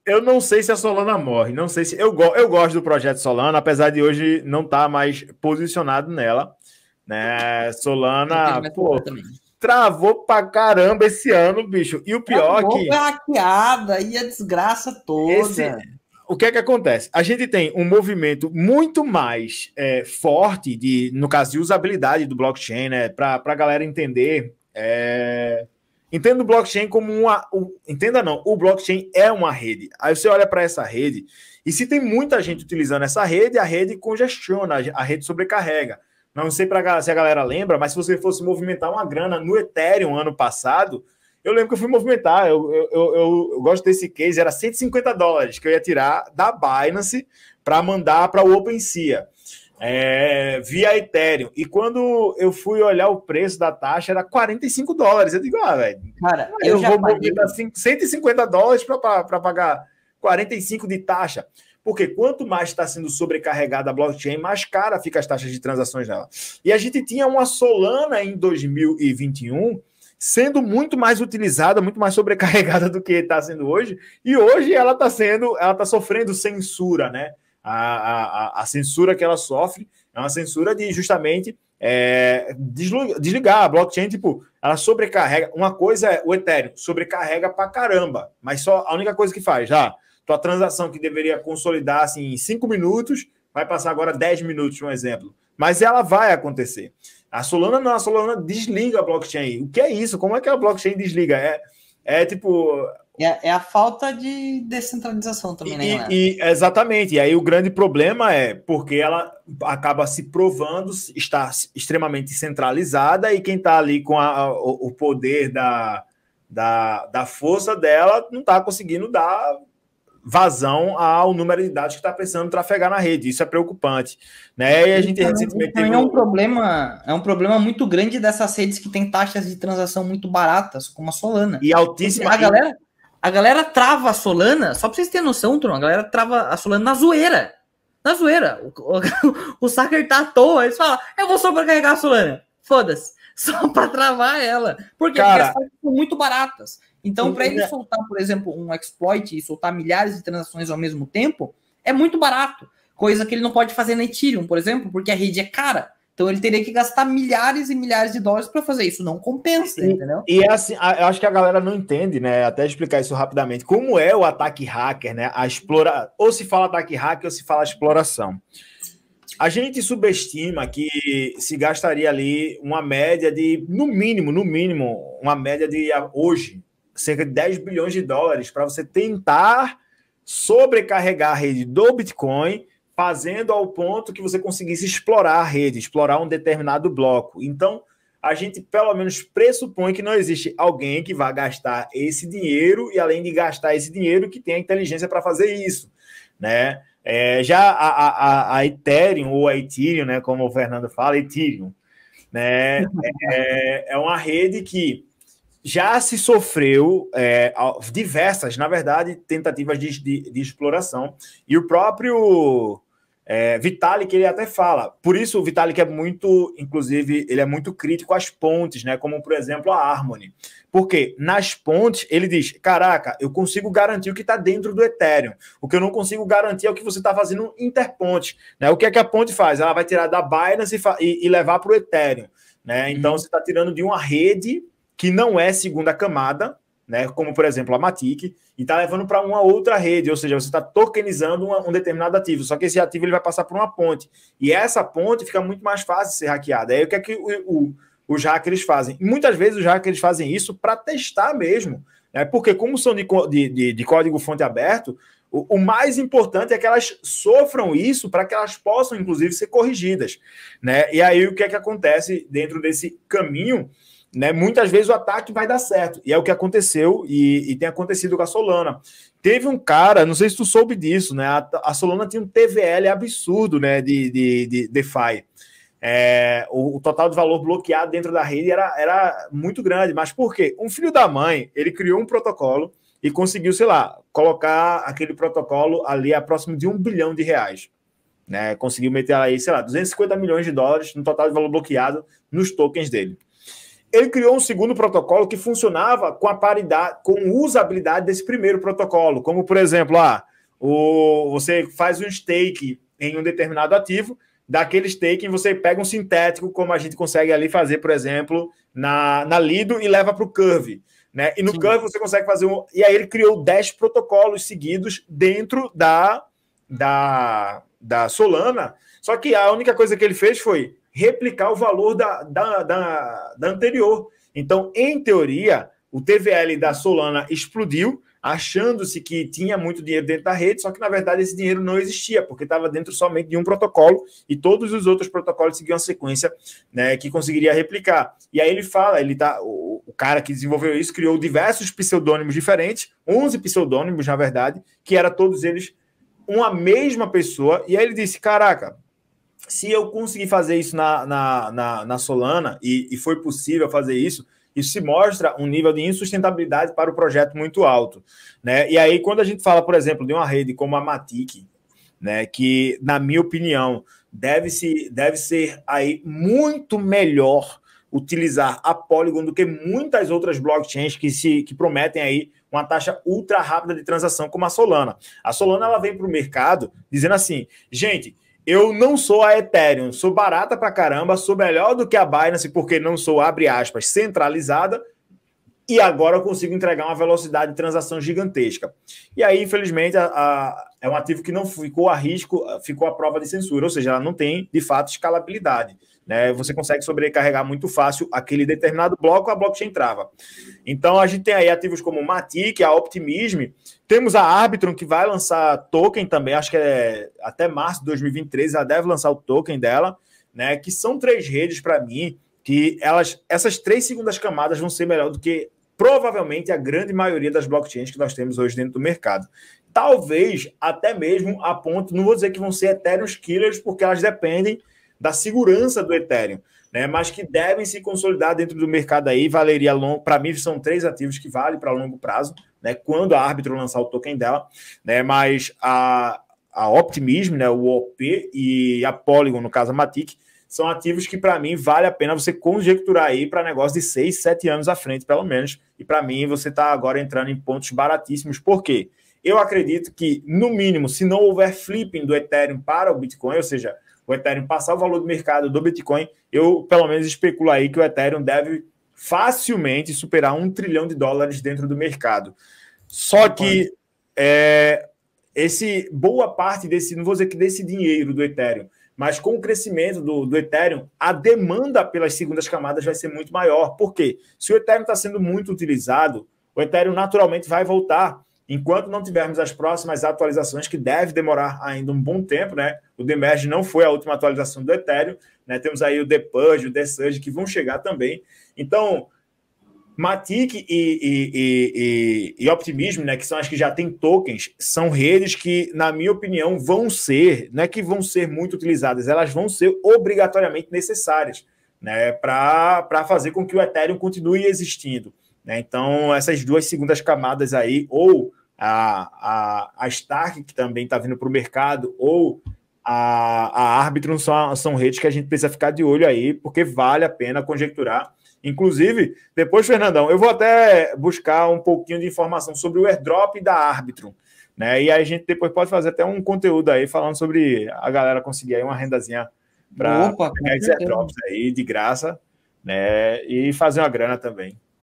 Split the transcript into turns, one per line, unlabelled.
Eu não sei se a Solana morre, não sei se... Eu gosto do projeto Solana, apesar de hoje não estar mais posicionado nela, né?
Eu tenho
Solana,
mais
pô,
também.
travou pra caramba esse ano, bicho. E o pior é
Travou,
que
foi hackeada e a desgraça
esse...
toda.
O que é que acontece? A gente tem um movimento muito mais forte, no caso de usabilidade do blockchain, né? Para a galera entender. Entenda o blockchain como uma. Entenda não, o blockchain é uma rede. Aí você olha para essa rede, e se tem muita gente utilizando essa rede, a rede congestiona, a rede sobrecarrega. Não sei se a galera lembra, mas se você fosse movimentar uma grana no Ethereum ano passado, eu lembro que eu fui movimentar, eu gosto desse case, era $150 que eu ia tirar da Binance para mandar para o OpenSea, via Ethereum. E quando eu fui olhar o preço da taxa, era $45. Eu digo, velho,
Cara,
eu vou movimentar $150 para pagar 45 de taxa. Porque quanto mais está sendo sobrecarregada a blockchain, mais cara fica as taxas de transações dela. E a gente tinha uma Solana em 2021 sendo muito mais utilizada, muito mais sobrecarregada do que está sendo hoje, e hoje ela está sofrendo censura, né? A censura que ela sofre é uma censura de justamente desligar a blockchain, tipo, ela sobrecarrega. Uma coisa é o Ethereum, sobrecarrega pra caramba, mas só a única coisa que faz, tua transação que deveria consolidar assim, em 5 minutos, vai passar agora 10 minutos, um exemplo. Mas ela vai acontecer. A Solana não, a Solana desliga a blockchain. O que é isso? Como é que a blockchain desliga? Tipo...
É a falta de descentralização também, né, galera?
Exatamente. E aí o grande problema é porque ela acaba se provando estar extremamente centralizada e quem está ali com o poder da força dela não está conseguindo dar vazão ao número de dados que está precisando trafegar na rede. Isso é preocupante, né? E a gente recentemente
também é um problema muito grande dessas redes que tem taxas de transação muito baratas, como a Solana.
E altíssima.
A galera trava a Solana, só pra vocês terem noção, Tron, a galera trava a Solana na zoeira. Na zoeira. O Sacker tá à toa, eles falam, eu vou sobrecarregar a Solana. Foda-se. Só pra travar ela. Por quê? Porque as taxas são muito baratas. Então, para ele soltar, por exemplo, um exploit e soltar milhares de transações ao mesmo tempo, é muito barato. Coisa que ele não pode fazer na Ethereum, por exemplo, porque a rede é cara. Então ele teria que gastar milhares e milhares de dólares para fazer isso. Não compensa, entendeu?
E assim, eu acho que a galera não entende, né? Até explicar isso rapidamente. Como é o ataque hacker, né? Ou se fala ataque hacker ou se fala exploração. A gente subestima que se gastaria ali uma média de, no mínimo, uma média de hoje, cerca de 10 bilhões de dólares para você tentar sobrecarregar a rede do Bitcoin, fazendo ao ponto que você conseguisse explorar a rede, explorar um determinado bloco. Então, a gente pelo menos pressupõe que não existe alguém que vá gastar esse dinheiro e, além de gastar esse dinheiro, que tenha inteligência para fazer isso, né? Já a Ethereum, ou a Ethereum, né, como o Fernando fala, Ethereum, né, é uma rede que já se sofreu diversas, na verdade, tentativas de exploração. E o próprio Vitalik, ele até fala. Por isso, o Vitalik é muito, inclusive, ele é muito crítico às pontes, né? Como, por exemplo, a Harmony. Porque nas pontes, ele diz, caraca, eu consigo garantir o que está dentro do Ethereum. O que eu não consigo garantir é o que você está fazendo interponte. Né? O que é que a ponte faz? Ela vai tirar da Binance e levar para o Ethereum. Né? Então, você está tirando de uma rede que não é segunda camada, né, como, por exemplo, a Matic, e está levando para uma outra rede, ou seja, você está tokenizando um determinado ativo, só que esse ativo ele vai passar por uma ponte, e essa ponte fica muito mais fácil de ser hackeada. Aí o que é que os hackers fazem? E muitas vezes os hackers fazem isso para testar mesmo, né, porque como são de código-fonte aberto, o mais importante é que elas sofram isso para que elas possam, inclusive, ser corrigidas. Né? E aí o que é que acontece dentro desse caminho? Né, muitas vezes o ataque vai dar certo, e é o que aconteceu e tem acontecido com a Solana. Teve um cara, não sei se tu soube disso, né? A Solana tinha um TVL absurdo, né, de DeFi. O total de valor bloqueado dentro da rede era muito grande, mas por quê? Um filho da mãe, ele criou um protocolo e conseguiu, sei lá, colocar aquele protocolo ali a próximo de R$1 bilhão. Né? Conseguiu meter aí, sei lá, 250 milhões de dólares no total de valor bloqueado nos tokens dele. Ele criou um segundo protocolo que funcionava com a paridade, com usabilidade desse primeiro protocolo, como, por exemplo, você faz um stake em um determinado ativo, daquele staking você pega um sintético, como a gente consegue ali fazer, por exemplo, na Lido e leva para o Curve. Né? E no Sim. Curve você consegue fazer E aí ele criou 10 protocolos seguidos dentro da Solana. Só que a única coisa que ele fez foi replicar o valor da anterior. Então, em teoria, o TVL da Solana explodiu, achando-se que tinha muito dinheiro dentro da rede, só que, na verdade, esse dinheiro não existia, porque estava dentro somente de um protocolo e todos os outros protocolos seguiam a sequência, né, que conseguiria replicar. E aí ele fala, o cara que desenvolveu isso criou diversos pseudônimos diferentes, 11 pseudônimos, na verdade, que eram todos eles uma mesma pessoa, e aí ele disse, caraca, se eu conseguir fazer isso na Solana, e foi possível fazer isso se mostra um nível de insustentabilidade para o projeto muito alto. Né? E aí, quando a gente fala, por exemplo, de uma rede como a Matic, né, que, na minha opinião, deve ser aí muito melhor utilizar a Polygon do que muitas outras blockchains que prometem aí uma taxa ultra rápida de transação, como a Solana. A Solana ela vem para o mercado dizendo assim, gente, eu não sou a Ethereum, sou barata pra caramba, sou melhor do que a Binance porque não sou, abre aspas, centralizada, e agora eu consigo entregar uma velocidade de transação gigantesca. E aí, infelizmente, é um ativo que não ficou a risco, ficou à prova de censura, ou seja, ela não tem, de fato, escalabilidade. Né? Você consegue sobrecarregar muito fácil aquele determinado bloco, a blockchain trava. Então, a gente tem aí ativos como Matic, a Optimism, temos a Arbitrum, que vai lançar token também, acho que até março de 2023, ela deve lançar o token dela, né? Que são 3 redes, para mim, que essas 3 segundas camadas vão ser melhor do que provavelmente a grande maioria das blockchains que nós temos hoje dentro do mercado. Talvez até mesmo a ponto, não vou dizer que vão ser Ethereum killers, porque elas dependem da segurança do Ethereum, né? Mas que devem se consolidar dentro do mercado aí, valeria longo, para mim são 3 ativos que valem para longo prazo, né? Quando a Arbitrum lançar o token dela, né? Mas a Optimism, né? O OP e a Polygon, no caso a Matic, são ativos que para mim vale a pena você conjecturar aí para negócio de 6, 7 anos à frente, pelo menos, e para mim você está agora entrando em pontos baratíssimos, por quê? Eu acredito que, no mínimo, se não houver flipping do Ethereum para o Bitcoin, ou seja, o Ethereum passar o valor do mercado do Bitcoin, eu, pelo menos, especulo aí que o Ethereum deve facilmente superar $1 trilhão dentro do mercado. Só que boa parte desse, não vou dizer que desse dinheiro do Ethereum, mas com o crescimento do Ethereum, a demanda pelas segundas camadas vai ser muito maior. Por quê? Se o Ethereum está sendo muito utilizado, o Ethereum naturalmente vai voltar. Enquanto não tivermos as próximas atualizações, que deve demorar ainda um bom tempo, né? O Demerge não foi a última atualização do Ethereum, né? Temos aí o Depurge, o Desurge, que vão chegar também. Então, Matic e Optimism, né, que são as que já têm tokens, são redes que, na minha opinião, vão ser, não é que vão ser muito utilizadas, elas vão ser obrigatoriamente necessárias, né, para fazer com que o Ethereum continue existindo. Né? Então, essas 2 segundas camadas aí, ou a Stark, que também está vindo para o mercado, ou a Arbitrum, são redes que a gente precisa ficar de olho aí, porque vale a pena conjecturar. Inclusive, depois, Fernandão, eu vou até buscar um pouquinho de informação sobre o airdrop da Arbitrum, né? E aí a gente depois pode fazer até um conteúdo aí falando sobre a galera conseguir aí uma rendazinha para pegar esses airdrops aí de graça, né? E fazer uma grana também.